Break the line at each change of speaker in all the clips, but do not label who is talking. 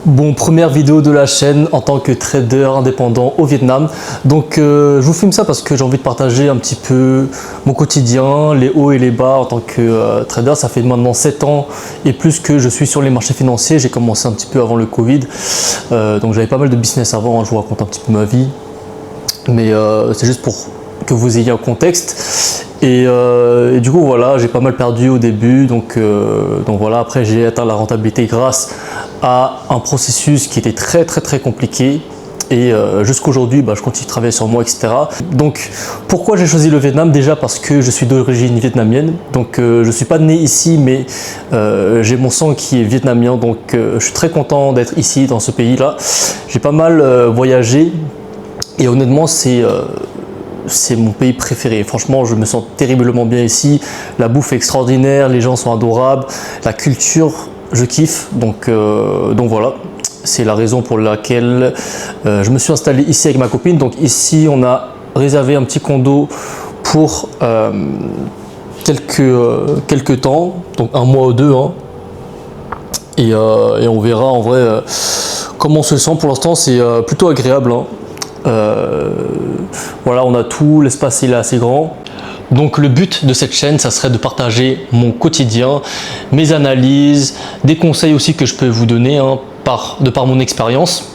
Bon, première vidéo de la chaîne en tant que trader indépendant au Vietnam. Donc je vous filme ça parce que j'ai envie de partager un petit peu mon quotidien, les hauts et les bas en tant que trader. Ça fait maintenant 7 ans et plus que je suis sur les marchés financiers. J'ai commencé un petit peu avant le Covid. Donc j'avais pas mal de business avant, hein. Je vous raconte un petit peu ma vie. Mais c'est juste pour que vous ayez un contexte. Et du coup voilà, j'ai pas mal perdu au début, donc voilà, après j'ai atteint la rentabilité grâce à un processus qui était très compliqué. Et jusqu'aujourd'hui, je continue de travailler sur moi, etc. Donc pourquoi j'ai choisi le Vietnam? Déjà parce que je suis d'origine vietnamienne, donc je suis pas né ici, mais j'ai mon sang qui est vietnamien, donc je suis très content d'être ici dans ce pays-là. J'ai pas mal voyagé et honnêtement c'est mon pays préféré. Franchement, je me sens terriblement bien ici. La bouffe est extraordinaire, les gens sont adorables, la culture, je kiffe. Donc voilà, c'est la raison pour laquelle je me suis installé ici avec ma copine. Donc ici, on a réservé un petit condo pour quelques temps, donc un mois ou deux, hein. Et on verra en vrai comment on se sent. Pour l'instant, c'est plutôt agréable, hein. Voilà, on a tout, l'espace il est assez grand. Donc le but de cette chaîne, ça serait de partager mon quotidien, mes analyses, des conseils aussi que je peux vous donner, hein, de par mon expérience.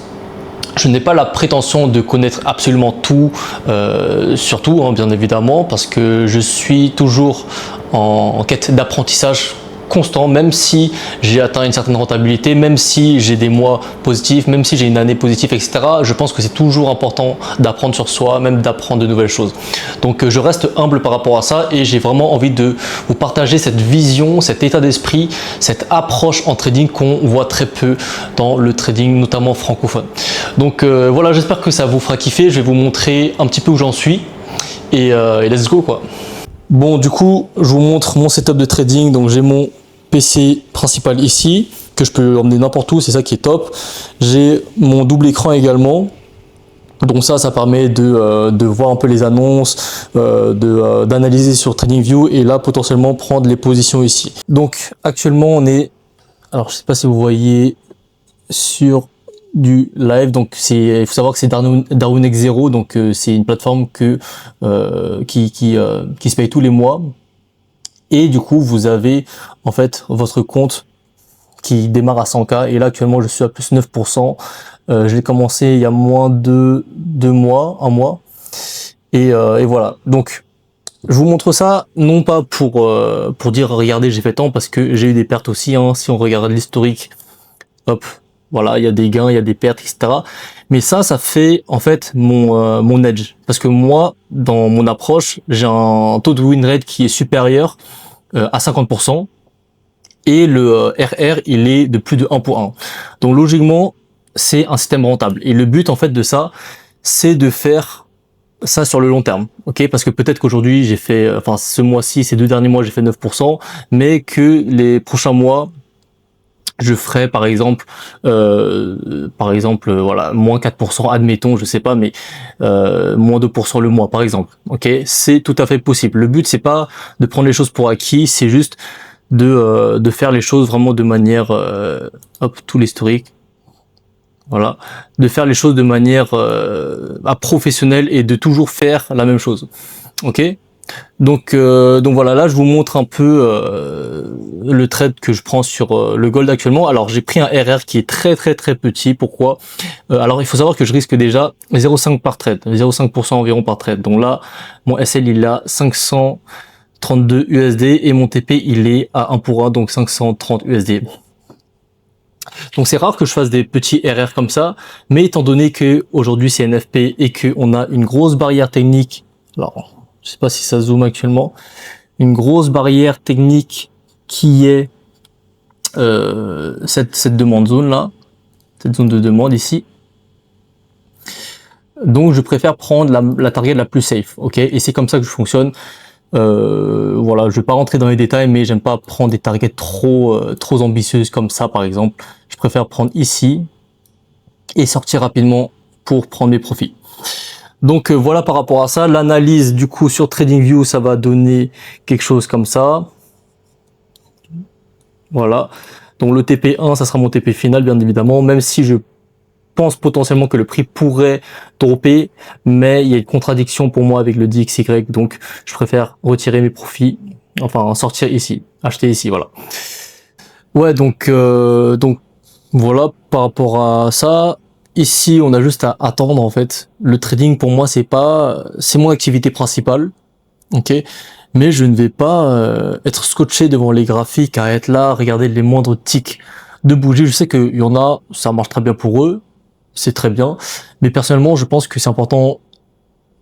Je n'ai pas la prétention de connaître absolument tout, surtout, hein, bien évidemment, parce que je suis toujours en quête d'apprentissage constant, même si j'ai atteint une certaine rentabilité, même si j'ai des mois positifs, même si j'ai une année positive, etc. Je pense que c'est toujours important d'apprendre sur soi, même d'apprendre de nouvelles choses. Donc je reste humble par rapport à ça et j'ai vraiment envie de vous partager cette vision, cet état d'esprit, cette approche en trading qu'on voit très peu dans le trading, notamment francophone. Donc voilà, j'espère que ça vous fera kiffer. Je vais vous montrer un petit peu où j'en suis et let's go quoi. Bon, du coup, je vous montre mon setup de trading. Donc j'ai mon PC principal ici, que je peux emmener n'importe où, c'est ça qui est top. J'ai mon double écran également. Donc ça permet de voir un peu les annonces, d'analyser sur TradingView et là potentiellement prendre les positions ici. Donc actuellement on est, alors je sais pas si vous voyez sur du live, donc il faut savoir que c'est Darwinex 0, donc c'est une plateforme qui se paye tous les mois. Et du coup, vous avez en fait votre compte qui démarre à 100K. Et là, actuellement, je suis à plus 9%. Je l'ai commencé il y a moins de 2 mois, un mois. Et voilà. Donc, je vous montre ça, non pas pour dire, regardez, j'ai fait tant, parce que j'ai eu des pertes aussi, hein. Si on regarde l'historique, hop, voilà, il y a des gains, il y a des pertes, etc. Mais ça fait en fait mon edge. Parce que moi, dans mon approche, j'ai un taux de win rate qui est supérieur à 50% et le RR il est de plus de 1 pour 1. Donc logiquement c'est un système rentable et le but en fait de ça c'est de faire ça sur le long terme, ok? Parce que peut-être qu'aujourd'hui j'ai fait, enfin ce mois-ci, ces 2 derniers mois j'ai fait 9%, mais que les prochains mois je ferai par exemple voilà, moins 4%, admettons, je sais pas, mais moins 2% le mois par exemple. Ok, c'est tout à fait possible. Le but c'est pas de prendre les choses pour acquis, c'est juste de faire les choses vraiment de manière hop, tout l'historique. Voilà, de faire les choses de manière professionnelle et de toujours faire la même chose. Ok? Donc voilà, là je vous montre un peu le trade que je prends sur le gold actuellement. Alors j'ai pris un RR qui est très petit. Pourquoi? Alors il faut savoir que je risque déjà 0,5 par trade, 0,5% environ par trade. Donc là mon SL il est à 532 USD et mon TP il est à 1 pour 1, donc 530 USD. Donc c'est rare que je fasse des petits RR comme ça, mais étant donné que aujourd'hui c'est NFP et que on a une grosse barrière technique, alors je sais pas si ça zoome actuellement, une grosse barrière technique qui est cette demande zone là, cette zone de demande ici. Donc je préfère prendre la target la plus safe, ok? Et c'est comme ça que je fonctionne. Voilà, je vais pas rentrer dans les détails, mais j'aime pas prendre des targets trop ambitieuses comme ça par exemple. Je préfère prendre ici et sortir rapidement pour prendre mes profits. Donc voilà par rapport à ça, l'analyse du coup sur TradingView, ça va donner quelque chose comme ça. Voilà. Donc le TP1, ça sera mon TP final, bien évidemment, même si je pense potentiellement que le prix pourrait dropper, mais il y a une contradiction pour moi avec le DXY, donc je préfère retirer mes profits, enfin en sortir ici, acheter ici, voilà. Ouais, donc voilà, par rapport à ça, ici on a juste à attendre en fait. Le trading pour moi c'est mon activité principale, ok, mais je ne vais pas être scotché devant les graphiques, à être là, regarder les moindres tics de bougie. Je sais qu'il y en a, ça marche très bien pour eux, c'est très bien, mais personnellement je pense que c'est important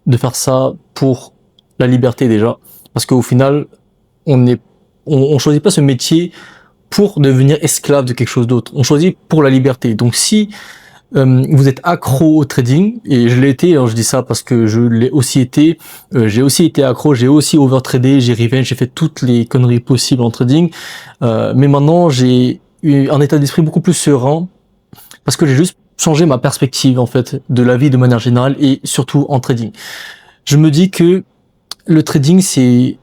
de faire ça pour la liberté déjà, parce qu'au final on choisit pas ce métier pour devenir esclave de quelque chose d'autre, on choisit pour la liberté. Donc si vous êtes accro au trading, et je l'ai été, alors je dis ça parce que je l'ai aussi été, j'ai aussi été accro, j'ai aussi overtradé, j'ai revenge, j'ai fait toutes les conneries possibles en trading, mais maintenant j'ai eu un état d'esprit beaucoup plus serein, parce que j'ai juste changé ma perspective en fait de la vie de manière générale, et surtout en trading. Je me dis que le trading c'est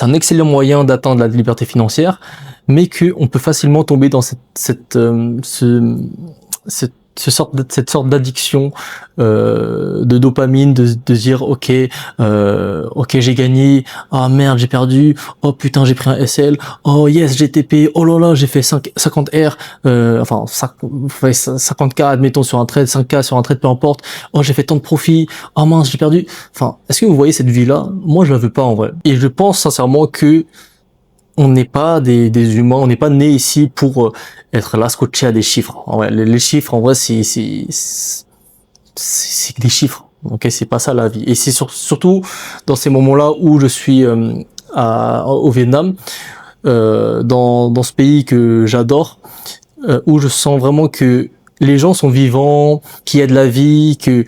un excellent moyen d'atteindre la liberté financière, mais que on peut facilement tomber dans cette sorte d'addiction de dopamine, de dire ok j'ai gagné, ah merde j'ai perdu, oh putain j'ai pris un SL, oh yes j'ai TP, oh là là j'ai fait 50 R, enfin 50K admettons sur un trade, 5K sur un trade, peu importe, oh j'ai fait tant de profit, oh mince j'ai perdu. Enfin, est-ce que vous voyez cette vie là? Moi je la veux pas en vrai, et je pense sincèrement que on n'est pas des humains, on n'est pas né ici pour être là scotché à des chiffres. En vrai, les chiffres, en vrai, c'est que des chiffres. Ok, c'est pas ça la vie. Et c'est surtout dans ces moments-là où je suis au Vietnam, dans ce pays que j'adore, où je sens vraiment que les gens sont vivants, qu'il y a de la vie, que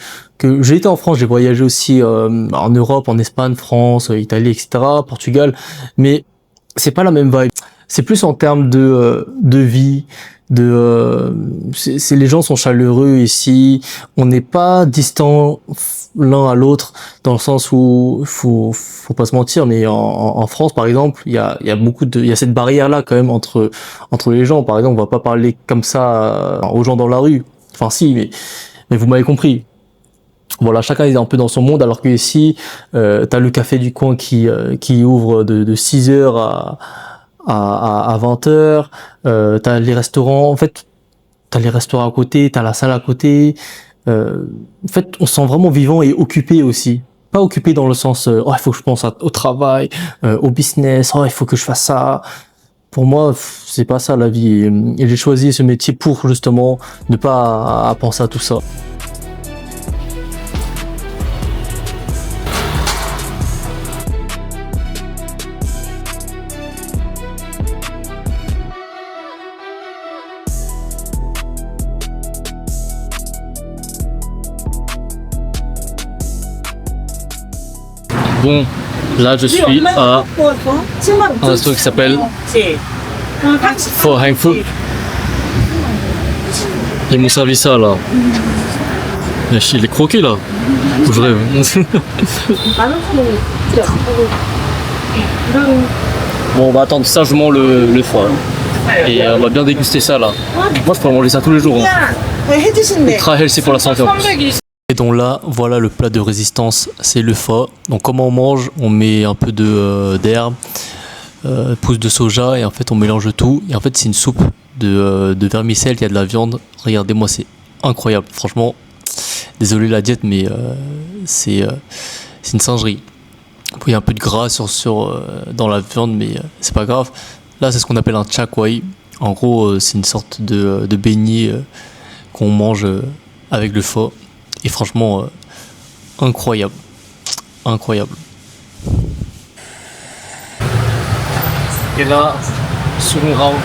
j'ai été en France, j'ai voyagé aussi en Europe, en Espagne, France, Italie, etc., Portugal, mais c'est pas la même vibe. C'est plus en termes de vie, les gens sont chaleureux ici. On n'est pas distants l'un à l'autre, dans le sens où faut pas se mentir, mais en France par exemple, il y a cette barrière là quand même entre les gens. Par exemple, on va pas parler comme ça aux gens dans la rue. Enfin si, mais vous m'avez compris. Voilà, chacun est un peu dans son monde, alors que ici, t'as le café du coin qui ouvre de 6h à 20h, t'as les restaurants, en fait, t'as les restaurants à côté, t'as la salle à côté, en fait, on se sent vraiment vivant et occupé aussi. Pas occupé dans le sens, oh, il faut que je pense au travail, au business, oh, il faut que je fasse ça. Pour moi, c'est pas ça la vie. Et j'ai choisi ce métier pour justement ne pas à penser à tout ça. Bon, là je suis à un resto qui s'appelle Pho Hang Phuc. Ils m'ont servi ça là. Il est croqué là. Je rêve. Bon, on va attendre sagement le foie. Et on va bien déguster ça là. Moi je pourrais manger ça tous les jours. Hein. Ultra healthy pour la santé en plus. Et donc là, voilà le plat de résistance, c'est le pho. Donc comment on mange? On met un peu d'herbe, pousses de soja, et en fait on mélange tout. Et en fait c'est une soupe de vermicelle, il y a de la viande. Regardez-moi, c'est incroyable. Franchement, désolé la diète, mais c'est une singerie. Il y a un peu de gras dans la viande, mais c'est pas grave. Là c'est ce qu'on appelle un chak wai. En gros c'est une sorte de beignet qu'on mange avec le pho. Et franchement, incroyable. Incroyable. Et là, second round.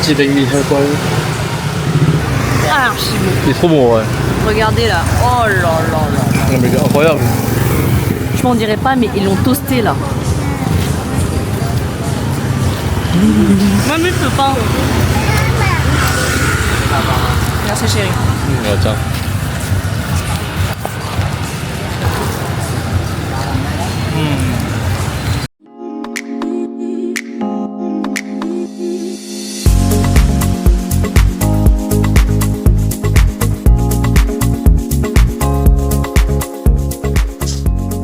Petit beignet
archi bon.
Il est trop bon, ouais.
Regardez là. Oh là là là.
Non, mais il est incroyable.
Je m'en dirais pas, mais ils l'ont toasté là. Même le pain. Merci chérie.
Ouais, tiens.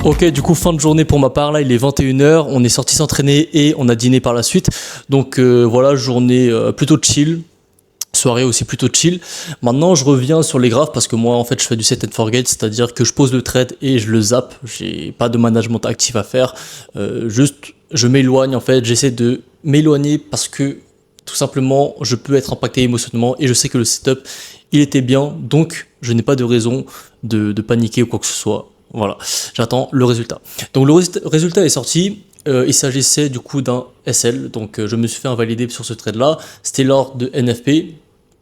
Ok, du coup fin de journée pour ma part, là il est 21h, on est sorti s'entraîner et on a dîné par la suite. Donc voilà, journée plutôt chill, soirée aussi plutôt chill. Maintenant je reviens sur les graphes parce que moi en fait je fais du set and forget, c'est-à-dire que je pose le trade et je le zappe, j'ai pas de management actif à faire, juste je m'éloigne en fait, j'essaie de m'éloigner parce que tout simplement je peux être impacté émotionnellement et je sais que le setup il était bien, donc je n'ai pas de raison de paniquer ou quoi que ce soit. Voilà, j'attends le résultat. Donc le résultat est sorti, il s'agissait du coup d'un SL, donc je me suis fait invalider sur ce trade là, c'était lors de NFP, il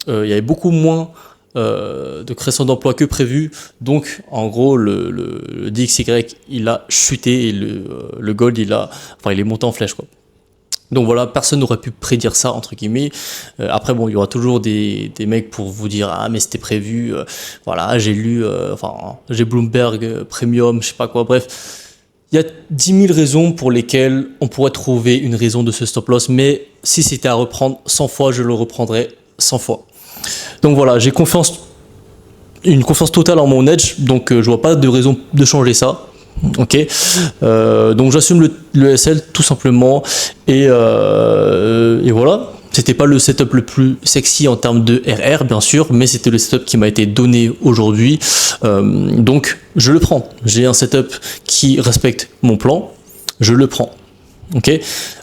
y avait beaucoup moins de création d'emplois que prévu, donc en gros le DXY il a chuté et le gold il est monté en flèche quoi. Donc voilà, personne n'aurait pu prédire ça entre guillemets. Après bon, il y aura toujours des mecs pour vous dire ah mais c'était prévu. Voilà, j'ai lu, j'ai Bloomberg Premium, je sais pas quoi. Bref, il y a 10 000 raisons pour lesquelles on pourrait trouver une raison de ce stop loss. Mais si c'était à reprendre 100 fois, je le reprendrais 100 fois. Donc voilà, j'ai une confiance totale en mon edge. Donc je vois pas de raison de changer ça. Ok, donc j'assume le SL tout simplement et voilà, c'était pas le setup le plus sexy en termes de RR bien sûr, mais c'était le setup qui m'a été donné aujourd'hui, donc je le prends. J'ai un setup qui respecte mon plan, je le prends. Ok,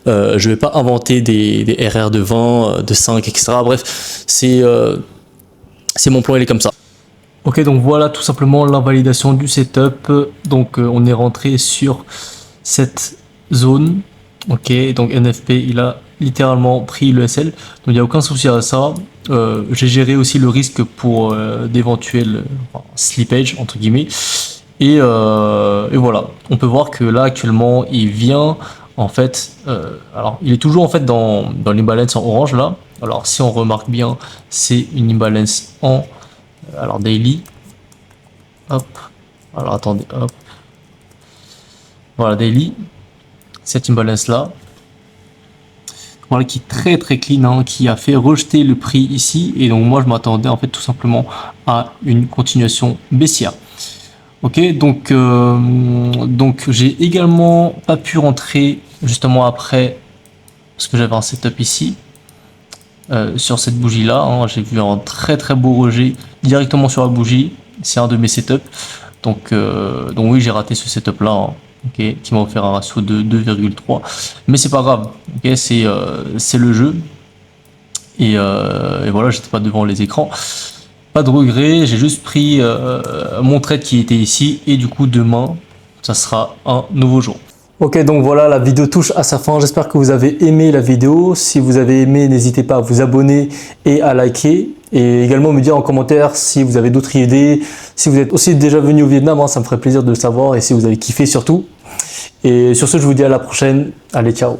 je vais pas inventer des RR de 20, de 5, etc. Bref, c'est mon plan, il est comme ça. Ok, donc voilà tout simplement l'invalidation du setup. Donc on est rentré sur cette zone. Ok, donc NFP il a littéralement pris le SL. Donc il n'y a aucun souci à ça. J'ai géré aussi le risque pour d'éventuels slippage entre guillemets. Et voilà, on peut voir que là actuellement il vient en fait. Alors il est toujours en fait dans l'imbalance en orange là. Alors si on remarque bien, c'est une imbalance en daily, hop, alors attendez, hop, voilà daily, cette imbalance là, voilà qui est très très clean, hein, qui a fait rejeter le prix ici, et donc moi je m'attendais en fait tout simplement à une continuation baissière. Ok, donc j'ai également pas pu rentrer justement après parce que j'avais un setup ici. Sur cette bougie là, hein, j'ai vu un très très beau rejet directement sur la bougie, c'est un de mes setups, donc oui j'ai raté ce setup là, hein, okay, qui m'a offert un ratio de 2,3, mais c'est pas grave, okay, c'est le jeu, et voilà, j'étais pas devant les écrans, pas de regret, j'ai juste pris mon trade qui était ici, et du coup demain ça sera un nouveau jour. Ok, donc voilà, la vidéo touche à sa fin. J'espère que vous avez aimé la vidéo. Si vous avez aimé, n'hésitez pas à vous abonner et à liker. Et également me dire en commentaire si vous avez d'autres idées. Si vous êtes aussi déjà venu au Vietnam, hein, ça me ferait plaisir de le savoir. Et si vous avez kiffé surtout. Et sur ce, je vous dis à la prochaine. Allez, ciao.